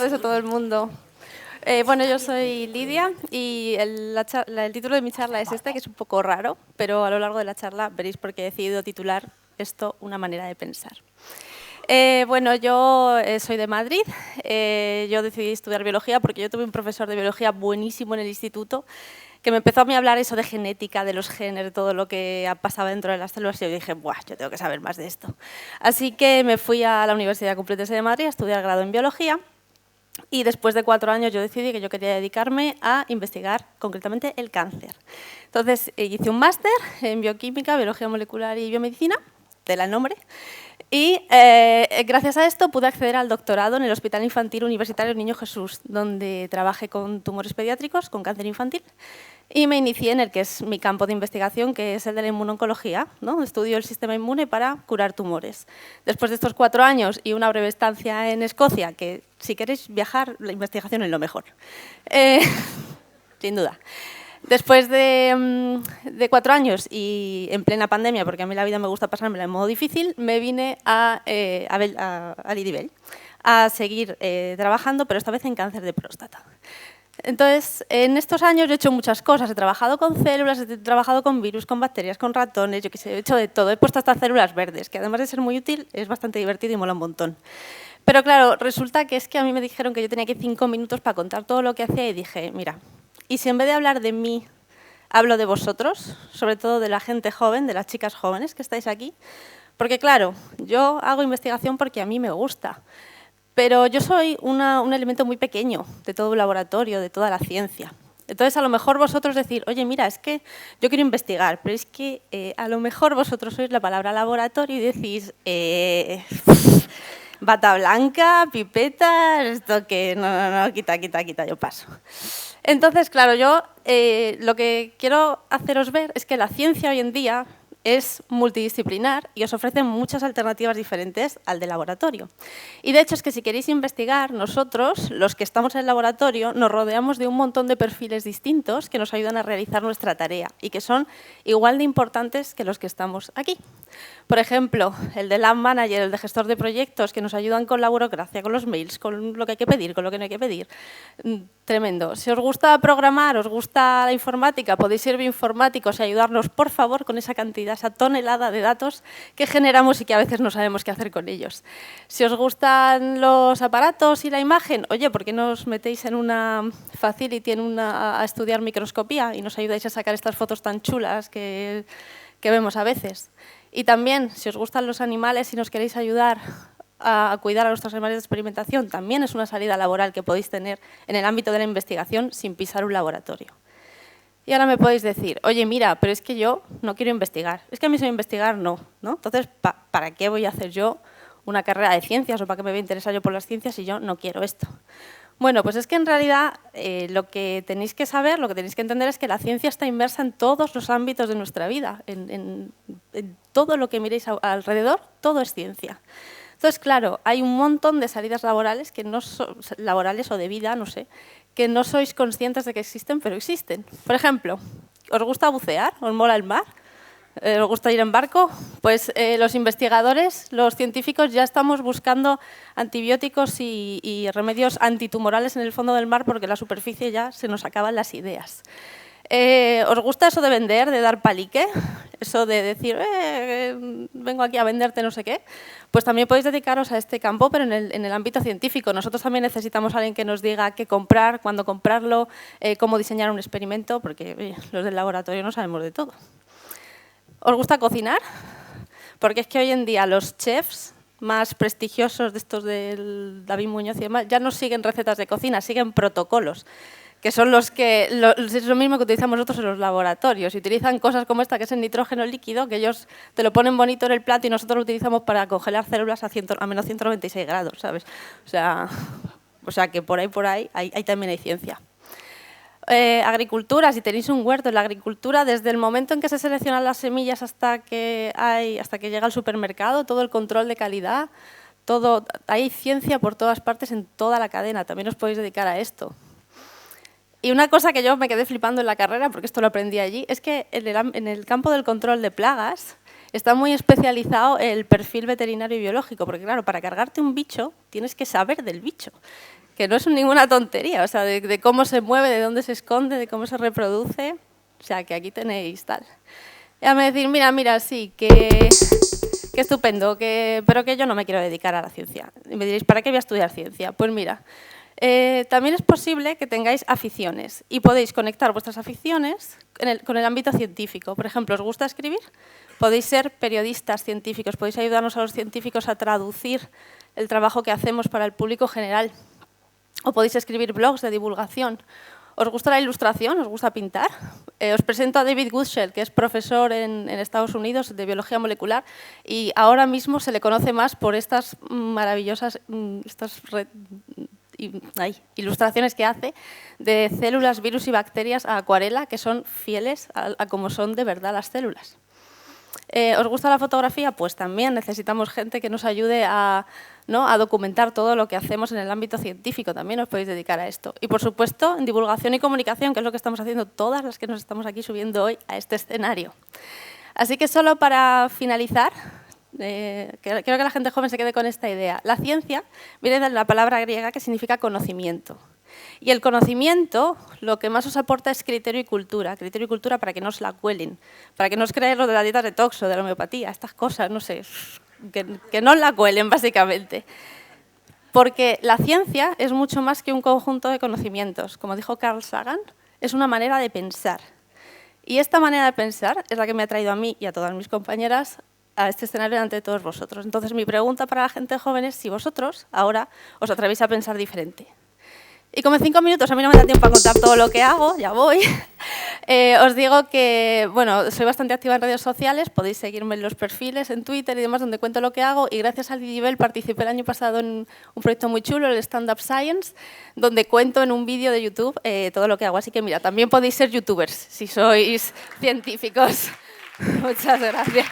tardes a todo el mundo. Bueno, yo soy Lidia y el título de mi charla es este, que es un poco raro, pero a lo largo de la charla veréis por qué he decidido titular esto Una manera de pensar. Bueno, yo soy de Madrid. Yo decidí estudiar biología porque yo tuve un profesor de biología buenísimo en el instituto que me empezó a mí a hablar eso de genética, de los genes, de todo lo que pasaba dentro de las células y yo dije, ¡buah, yo tengo que saber más de esto! Así que me fui a la Universidad Complutense de Madrid a estudiar grado en biología. Y después de 4 años yo decidí que yo quería dedicarme a investigar concretamente el cáncer. Entonces hice un máster en bioquímica, biología molecular y biomedicina, tela el nombre, y gracias a esto pude acceder al doctorado en el Hospital Infantil Universitario Niño Jesús, donde trabajé con tumores pediátricos, con cáncer infantil, y me inicié en el que es mi campo de investigación, que es el de la inmunoncología, ¿no? Estudio el sistema inmune para curar tumores. Después de estos 4 años y una breve estancia en Escocia, que si queréis viajar, la investigación es lo mejor, sin duda. Después de 4 años y en plena pandemia, porque a mí la vida me gusta pasármela en modo difícil, me vine a Lidibell a seguir trabajando, pero esta vez en cáncer de próstata. Entonces, en estos años he hecho muchas cosas. He trabajado con células, he trabajado con virus, con bacterias, con ratones, yo qué sé, he hecho de todo. He puesto hasta células verdes, que además de ser muy útil, es bastante divertido y mola un montón. Pero claro, resulta que es que a mí me dijeron que yo tenía aquí 5 minutos para contar todo lo que hacía y dije, mira, ¿y si en vez de hablar de mí, hablo de vosotros? Sobre todo de la gente joven, de las chicas jóvenes que estáis aquí. Porque claro, yo hago investigación porque a mí me gusta. Pero yo soy un elemento muy pequeño de todo un laboratorio, de toda la ciencia. Entonces, a lo mejor vosotros decís, oye, mira, es que yo quiero investigar, pero es que a lo mejor vosotros sois la palabra laboratorio y decís, bata blanca, pipeta, esto que no, quita, yo paso. Entonces, claro, yo lo que quiero haceros ver es que la ciencia hoy en día es multidisciplinar y os ofrece muchas alternativas diferentes al de laboratorio. Y de hecho es que si queréis investigar, nosotros, los que estamos en el laboratorio, nos rodeamos de un montón de perfiles distintos que nos ayudan a realizar nuestra tarea y que son igual de importantes que los que estamos aquí. Por ejemplo, el de Lab Manager, el de gestor de proyectos, que nos ayudan con la burocracia, con los mails, con lo que hay que pedir, con lo que no hay que pedir. Tremendo. Si os gusta programar, os gusta la informática, podéis ser bioinformáticos y ayudarnos, por favor, con esa cantidad, esa tonelada de datos que generamos y que a veces no sabemos qué hacer con ellos. Si os gustan los aparatos y la imagen, oye, ¿por qué no os metéis en una facility, a estudiar microscopía y nos ayudáis a sacar estas fotos tan chulas que vemos a veces? Y también, si os gustan los animales y nos queréis ayudar a cuidar a nuestros animales de experimentación, también es una salida laboral que podéis tener en el ámbito de la investigación sin pisar un laboratorio. Y ahora me podéis decir, oye, mira, pero es que yo no quiero investigar. Es que a mí soy investigar, no. Entonces, ¿para qué voy a hacer yo una carrera de ciencias o para qué me voy a interesar yo por las ciencias si yo no quiero esto? Bueno, pues es que en realidad lo que tenéis que saber, lo que tenéis que entender es que la ciencia está inmersa en todos los ámbitos de nuestra vida, en todo lo que miréis alrededor, todo es ciencia. Entonces, claro, hay un montón de salidas laborales, laborales o de vida, no sé, que no sois conscientes de que existen, pero existen. Por ejemplo, ¿os gusta bucear? ¿Os mola el mar? ¿Os gusta ir en barco? Pues los investigadores, los científicos, ya estamos buscando antibióticos y remedios antitumorales en el fondo del mar porque en la superficie ya se nos acaban las ideas. ¿Os gusta eso de vender, de dar palique? Eso de decir, vengo aquí a venderte no sé qué. Pues también podéis dedicaros a este campo, pero en el ámbito científico. Nosotros también necesitamos a alguien que nos diga qué comprar, cuándo comprarlo, cómo diseñar un experimento, porque los del laboratorio no sabemos de todo. ¿Os gusta cocinar? Porque es que hoy en día los chefs más prestigiosos de estos del David Muñoz y demás ya no siguen recetas de cocina, siguen protocolos, que son es lo mismo que utilizamos nosotros en los laboratorios. Y utilizan cosas como esta, que es el nitrógeno líquido, que ellos te lo ponen bonito en el plato y nosotros lo utilizamos para congelar células a menos 196 grados, ¿sabes? O sea que por ahí también hay ciencia. Agricultura, si tenéis un huerto en la agricultura, desde el momento en que se seleccionan las semillas hasta que llega al supermercado, todo el control de calidad, hay ciencia por todas partes en toda la cadena, también os podéis dedicar a esto. Y una cosa que yo me quedé flipando en la carrera, porque esto lo aprendí allí, es que en el campo del control de plagas está muy especializado el perfil veterinario y biológico, porque claro, para cargarte un bicho tienes que saber del bicho. que no es ninguna tontería, o sea, de cómo se mueve, de dónde se esconde, de cómo se reproduce. O sea, que aquí tenéis tal. Y a me decir, mira, sí, que estupendo, pero que yo no me quiero dedicar a la ciencia. Y me diréis, ¿para qué voy a estudiar ciencia? Pues mira, también es posible que tengáis aficiones y podéis conectar vuestras aficiones con el ámbito científico. Por ejemplo, ¿os gusta escribir? Podéis ser periodistas científicos, podéis ayudarnos a los científicos a traducir el trabajo que hacemos para el público general. O podéis escribir blogs de divulgación. ¿Os gusta la ilustración? ¿Os gusta pintar? Os presento a David Goodshell, que es profesor en Estados Unidos de biología molecular y ahora mismo se le conoce más por estas maravillosas ilustraciones que hace de células, virus y bacterias a acuarela, que son fieles a cómo son de verdad las células. ¿Os gusta la fotografía? Pues también necesitamos gente que nos ayude a documentar todo lo que hacemos en el ámbito científico. También os podéis dedicar a esto. Y, por supuesto, en divulgación y comunicación, que es lo que estamos haciendo todas las que nos estamos aquí subiendo hoy a este escenario. Así que solo para finalizar, quiero que la gente joven se quede con esta idea. La ciencia viene de la palabra griega que significa conocimiento. Y el conocimiento lo que más os aporta es criterio y cultura para que no os la cuelen, para que no os creáis lo de la dieta detox o de la homeopatía, estas cosas, no sé, que no os la cuelen básicamente. Porque la ciencia es mucho más que un conjunto de conocimientos. Como dijo Carl Sagan, es una manera de pensar. Y esta manera de pensar es la que me ha traído a mí y a todas mis compañeras a este escenario delante de todos vosotros. Entonces, mi pregunta para la gente joven es si vosotros ahora os atrevéis a pensar diferente. Y como en 5 minutos a mí no me da tiempo a contar todo lo que hago, ya voy, os digo que bueno, soy bastante activa en redes sociales, podéis seguirme en los perfiles, en Twitter y demás, donde cuento lo que hago, y gracias al Didibel participé el año pasado en un proyecto muy chulo, el Stand Up Science, donde cuento en un vídeo de YouTube todo lo que hago. Así que mira, también podéis ser youtubers si sois científicos. Muchas gracias.